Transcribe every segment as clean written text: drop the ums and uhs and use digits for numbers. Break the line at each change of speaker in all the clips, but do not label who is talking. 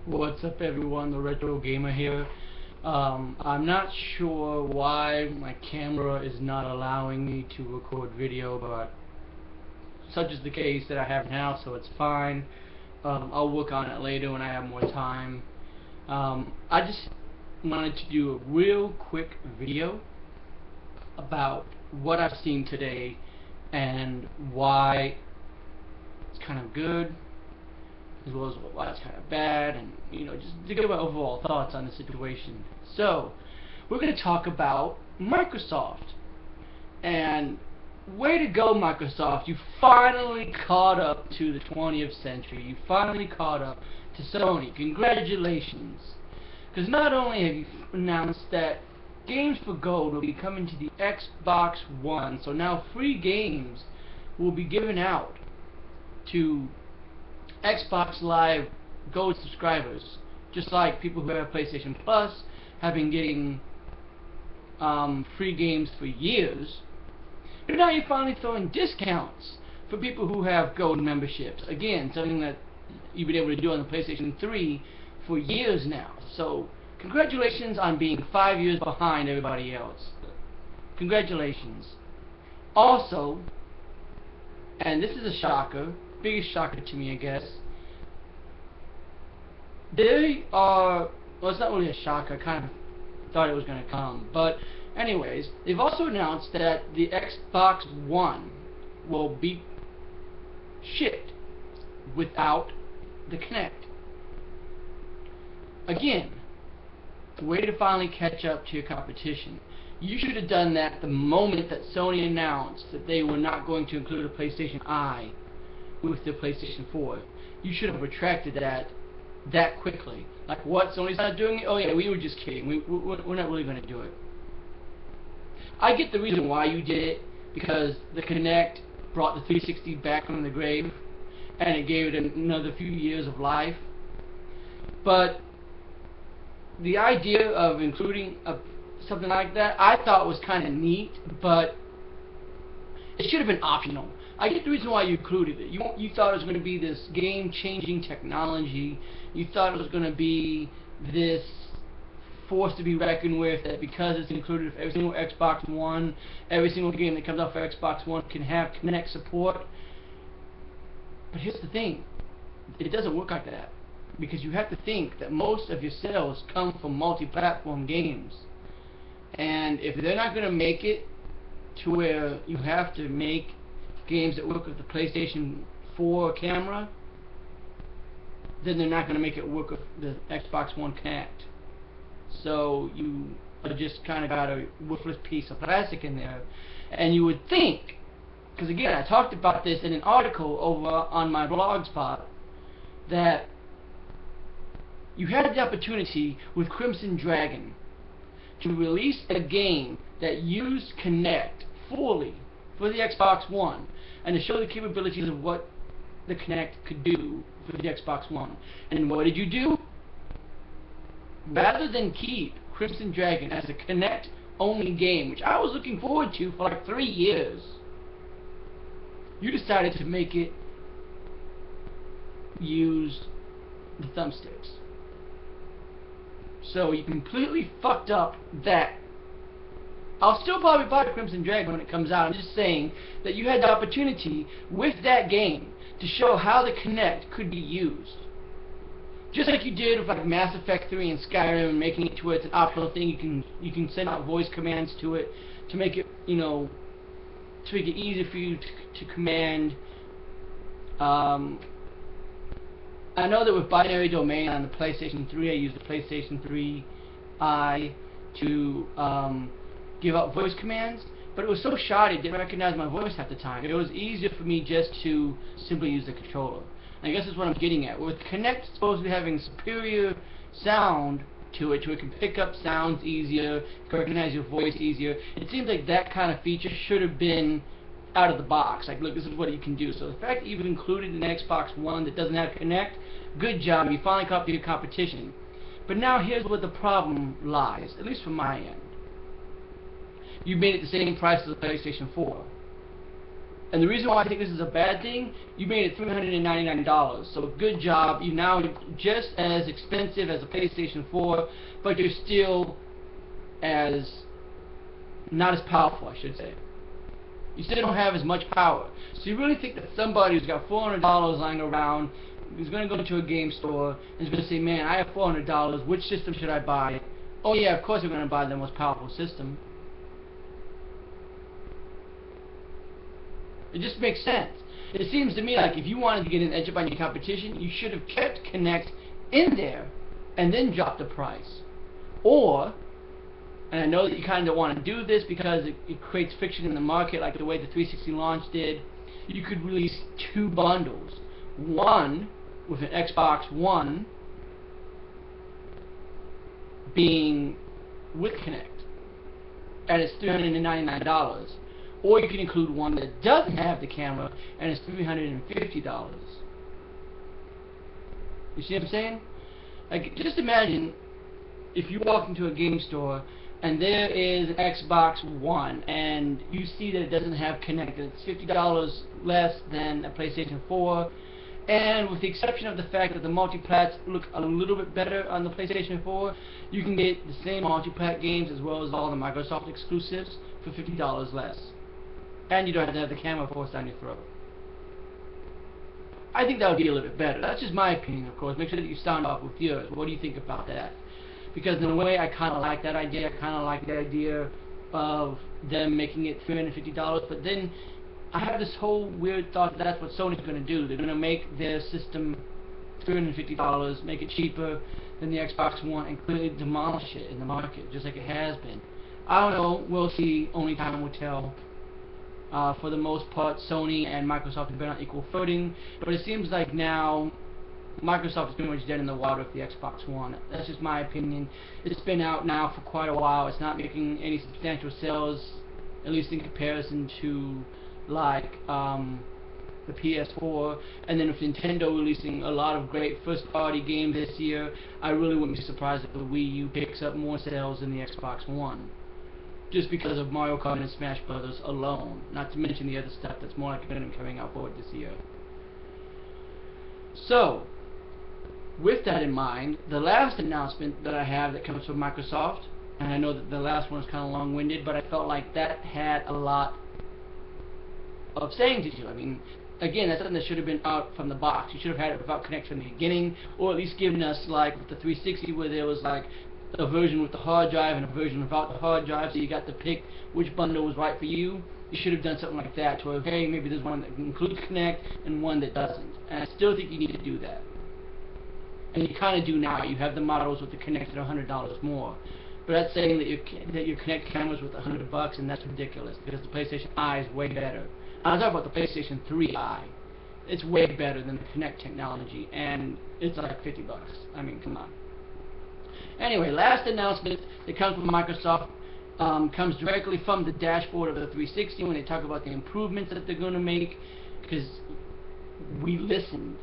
What's up everyone, the Retro Gamer here. I'm not sure why my camera is not allowing me to record video, but such is the case that I have now, so it's fine. I'll work on it later when I have more time. I just wanted to do a real quick video about what I've seen today and why it's kind of good, as well as why it's kind of bad, and just to give my overall thoughts on the situation. So we're going to talk about Microsoft, and way to go, Microsoft. You finally caught up to the 20th century. You finally caught up to Sony. Congratulations, because not only have you announced that games for gold will be coming to the Xbox One, so now free games will be given out to Xbox Live Gold subscribers, just like people who have PlayStation Plus have been getting free games for years. But now you're finally throwing discounts for people who have Gold memberships. Again, something that you've been able to do on the PlayStation 3 for years now. So congratulations on being 5 years behind everybody else. Congratulations. Also, and this is a shocker, biggest shocker to me, I guess. They are, well, it's not really a shocker, I kind of thought it was going to come, but anyways, they've also announced that the Xbox One will be shipped without the Kinect. Again, way to finally catch up to your competition. You should have done that the moment that Sony announced that they were not going to include a PlayStation Eye with the PlayStation 4. You should have retracted that quickly. Like, what? Sony's not doing it? Oh yeah, we were just kidding. We're not really going to do it. I get the reason why you did it, because the Kinect brought the 360 back from the grave, and it gave it another few years of life. But the idea of including something like that, I thought was kind of neat, but it should have been optional. I get the reason why you included it. You thought it was going to be this game-changing technology. You thought it was going to be this force to be reckoned with, that because it's included for every single Xbox One, every single game that comes out for Xbox One can have Kinect support. But here's the thing. It doesn't work like that, because you have to think that most of your sales come from multi-platform games. And if they're not going to make it to where you have to make games that work with the PlayStation 4 camera, then they're not going to make it work with the Xbox One Kinect. So you just kind of got a worthless piece of plastic in there. And you would think, because again, I talked about this in an article over on my blog spot, that you had the opportunity with Crimson Dragon to release a game that used Kinect fully for the Xbox One, and to show the capabilities of what the Kinect could do for the Xbox One. And what did you do? Rather than keep Crimson Dragon as a Kinect-only game, which I was looking forward to for like 3 years, you decided to make it use the thumbsticks. So you completely fucked up that. I'll still probably buy Crimson Dragon when it comes out. I'm just saying that you had the opportunity with that game to show how the Kinect could be used. Just like you did with like Mass Effect 3 and Skyrim, and making it to where it's an optional thing. You can send out voice commands to it to make it, to make it easier for you to command. I know that with Binary Domain on the PlayStation 3, I used the PlayStation 3i to give out voice commands, but it was so shoddy it didn't recognize my voice at the time. It was easier for me just to simply use the controller. And I guess that's what I'm getting at. With Kinect supposed to be having superior sound to it, it can pick up sounds easier, can recognize your voice easier. It seems like that kind of feature should have been out of the box. Like, look, this is what you can do. So the fact that you've included an Xbox One that doesn't have Kinect, good job. You finally caught up to your competition. But now here's where the problem lies, at least from my end. You made it the same price as the PlayStation 4. And the reason why I think this is a bad thing, you made it $399, so good job. You're now just as expensive as a PlayStation 4, but you're still not as powerful, I should say. You still don't have as much power. So you really think that somebody who's got $400 lying around, who's going to go into a game store, and is going to say, man, I have $400, which system should I buy? Oh yeah, of course we're going to buy the most powerful system. It just makes sense. It seems to me like if you wanted to get an edge up on your competition, you should have kept Kinect in there and then dropped the price. Or, and I know that you kind of want to do this because it creates friction in the market like the way the 360 launch did, you could release 2 bundles. One with an Xbox One being with Kinect, and it's $399. Or you can include one that doesn't have the camera, and it's $350. You see what I'm saying? Like, just imagine if you walk into a game store and there is an Xbox One, and you see that it doesn't have Kinect, and it's $50 less than a PlayStation 4, and with the exception of the fact that the multiplats look a little bit better on the PlayStation 4, you can get the same multiplat games as well as all the Microsoft exclusives for $50 less. And you don't have to have the camera forced down your throat. I think that would be a little bit better. That's just my opinion, of course. Make sure that you sound off with yours. What do you think about that? Because in a way, I kind of like that idea. I kind of like the idea of them making it $350. But then I have this whole weird thought that that's what Sony's going to do. They're going to make their system $350, make it cheaper than the Xbox One, and clearly demolish it in the market, just like it has been. I don't know. We'll see. Only time will tell. For the most part, Sony and Microsoft have been on equal footing, but it seems like now Microsoft is pretty much dead in the water with the Xbox One. That's just my opinion. It's been out now for quite a while. It's not making any substantial sales, at least in comparison to like the PS4. And then with Nintendo releasing a lot of great first-party games this year, I really wouldn't be surprised if the Wii U picks up more sales than the Xbox One, just because of Mario Kart and Smash Brothers alone, not to mention the other stuff that's more like going to be coming out forward this year. So, with that in mind, the last announcement that I have that comes from Microsoft, and I know that the last one is kind of long-winded, but I felt like that had a lot of saying to you. I mean, again, that's something that should have been out from the box. You should have had it without Kinect from the beginning, or at least given us, like, with the 360 where there was, like, a version with the hard drive and a version without the hard drive, so you got to pick which bundle was right for you. You should have done something like that, to where, hey, maybe there's one that includes Kinect and one that doesn't. And I still think you need to do that. And you kind of do now. You have the models with the Kinect that are $100 more. But that's saying that your Kinect camera's worth $100, and that's ridiculous, because the PlayStation Eye is way better. I'm talking about the PlayStation 3 Eye. It's way better than the Kinect technology, and it's like $50. I mean, come on. Anyway, last announcement that comes from Microsoft comes directly from the dashboard of the 360 when they talk about the improvements that they're going to make, because we listened,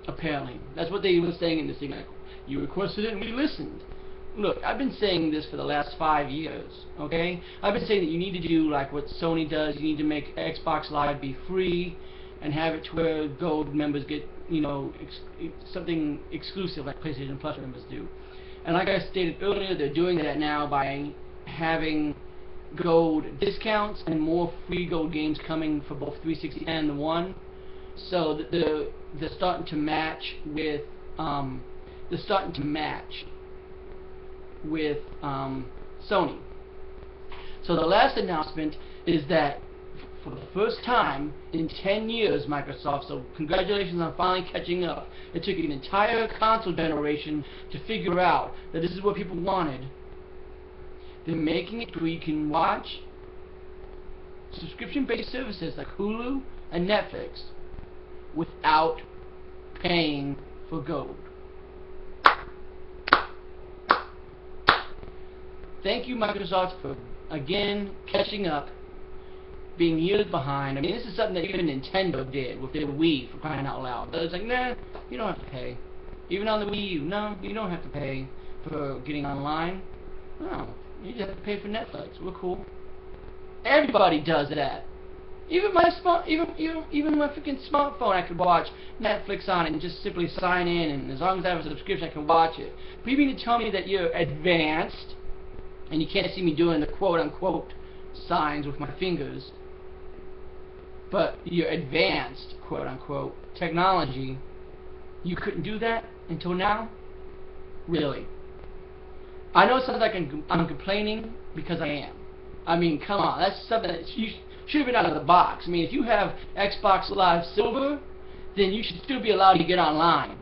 apparently. That's what they were saying in this thing. Like, you requested it and we listened. Look, I've been saying this for the last 5 years, okay? I've been saying that you need to do like what Sony does. You need to make Xbox Live be free and have it to where Gold members get, you know, something exclusive like PlayStation Plus members do. And like I stated earlier, they're doing that now by having Gold discounts and more free Gold games coming for both 360 and the One. So they're starting to match with Sony. So the last announcement is that for the first time in 10 years, Microsoft, so congratulations on finally catching up. It took an entire console generation to figure out that this is what people wanted. They're making it where you can watch subscription-based services like Hulu and Netflix without paying for Gold. Thank you, Microsoft, for again catching up, being years behind. I mean, this is something that even Nintendo did with their Wii, for crying out loud. But it's like, nah, you don't have to pay. Even on the Wii U, no, you don't have to pay for getting online. No, you just have to pay for Netflix. We're cool. Everybody does that. Even my even my freaking smartphone, I could watch Netflix on it and just simply sign in, and as long as I have a subscription, I can watch it. But you mean to tell me that you're advanced, and you can't see me doing the quote-unquote signs with my fingers, but you're advanced, quote-unquote, technology, you couldn't do that until now? Really? I know it sounds like I'm complaining, because I am. I mean, come on, that's something that you should have been out of the box. I mean, if you have Xbox Live Silver, then you should still be allowed to get online.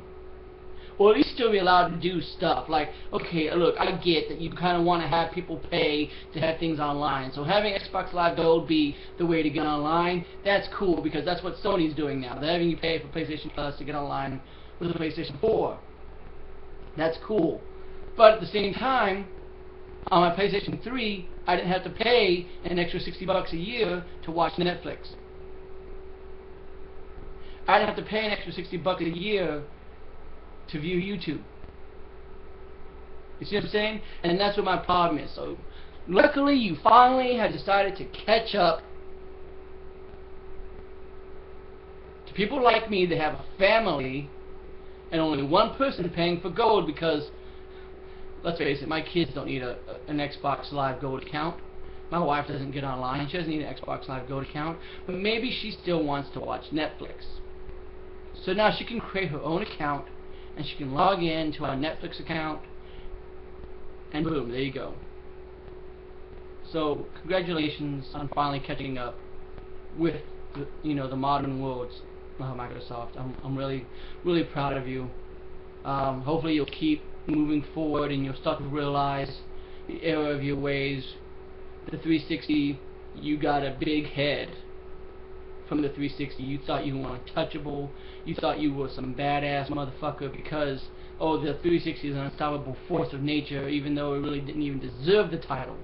Or at least still be allowed to do stuff. Like, okay, look, I get that you kind of want to have people pay to have things online. So having Xbox Live Gold be the way to get online, that's cool, because that's what Sony's doing now. They're having you pay for PlayStation Plus to get online with the PlayStation 4. That's cool. But at the same time, on my PlayStation 3, I didn't have to pay an extra $60 a year to watch Netflix. I didn't have to pay an extra $60 a year to view YouTube. You see what I'm saying? And that's what my problem is. So, luckily, you finally have decided to catch up to people like me that have a family and only one person paying for gold, because let's face it, my kids don't need an Xbox Live Gold account. My wife doesn't get online. She doesn't need an Xbox Live Gold account. But maybe she still wants to watch Netflix. So now she can create her own account, and she can log in to our Netflix account, and boom, there you go. So congratulations on finally catching up with the modern world, Microsoft. I'm really proud of you. Hopefully you'll keep moving forward, and you'll start to realize the error of your ways. The 360, you got a big head from the 360. You thought you were untouchable. You thought you were some badass motherfucker because, oh, the 360 is an unstoppable force of nature, even though it really didn't even deserve the title.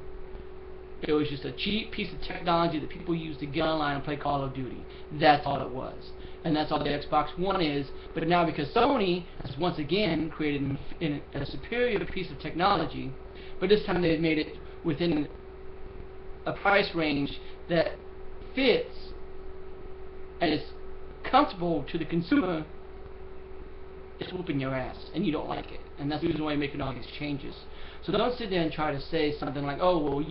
It was just a cheap piece of technology that people used to get online and play Call of Duty. That's all it was. And that's all the Xbox One is. But now, because Sony has once again created a superior piece of technology, but this time they've made it within a price range that fits and is comfortable to the consumer, it's whooping your ass, and you don't like it. And that's the reason why you're making all these changes. So don't sit there and try to say something like, oh, well,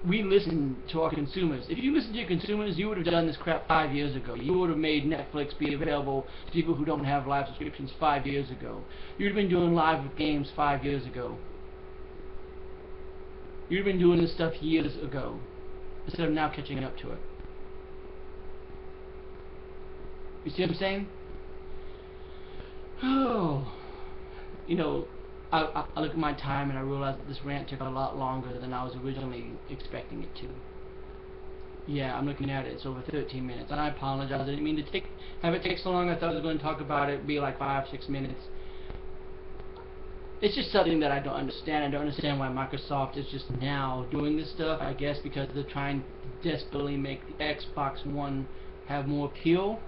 we listen to our consumers. If you listen to your consumers, you would have done this crap 5 years ago. You would have made Netflix be available to people who don't have live subscriptions 5 years ago. You would have been doing live with games 5 years ago. You would have been doing this stuff years ago, instead of now catching up to it. You see what I'm saying? Oh, I look at my time and I realize that this rant took a lot longer than I was originally expecting it to. Yeah, I'm looking at it. It's over 13 minutes, and I apologize. I didn't mean to have it take so long. I thought I was going to talk about it, be like 5-6 minutes. It's just something that I don't understand. I don't understand why Microsoft is just now doing this stuff. I guess because they're trying to desperately make the Xbox One have more appeal.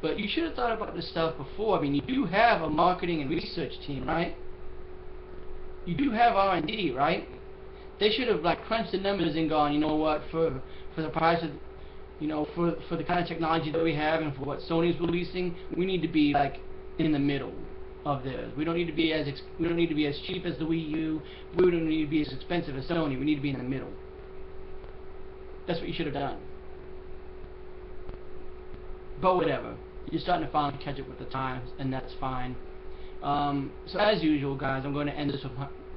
But you should have thought about this stuff before. I mean, you do have a marketing and research team, right? You do have R&D, right? They should have crunched the numbers and gone, you know what, for the price of, for the kind of technology that we have and for what Sony's releasing, we need to be in the middle of theirs. We don't need to be as cheap as the Wii U. We don't need to be as expensive as Sony. We need to be in the middle. That's what you should have done. But whatever. You're starting to finally catch up with the times, and that's fine. So as usual, guys, I'm going to end this with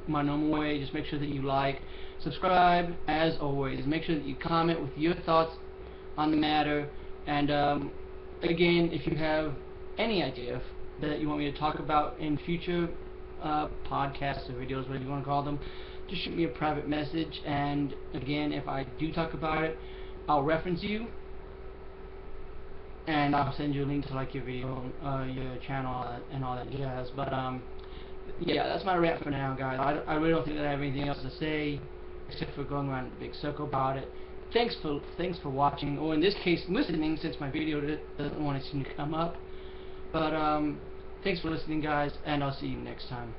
my normal way. Just make sure that you like, subscribe, as always. Make sure that you comment with your thoughts on the matter. And again, if you have any idea that you want me to talk about in future podcasts or videos, whatever you want to call them, just shoot me a private message. And again, if I do talk about it, I'll reference you. And I'll send you a link to your video, your channel, and all that jazz. But yeah, that's my rant for now, guys. I really don't think that I have anything else to say except for going around in a big circle about it. Thanks for watching, or in this case, listening, since my video doesn't want to seem to come up. But thanks for listening, guys, and I'll see you next time.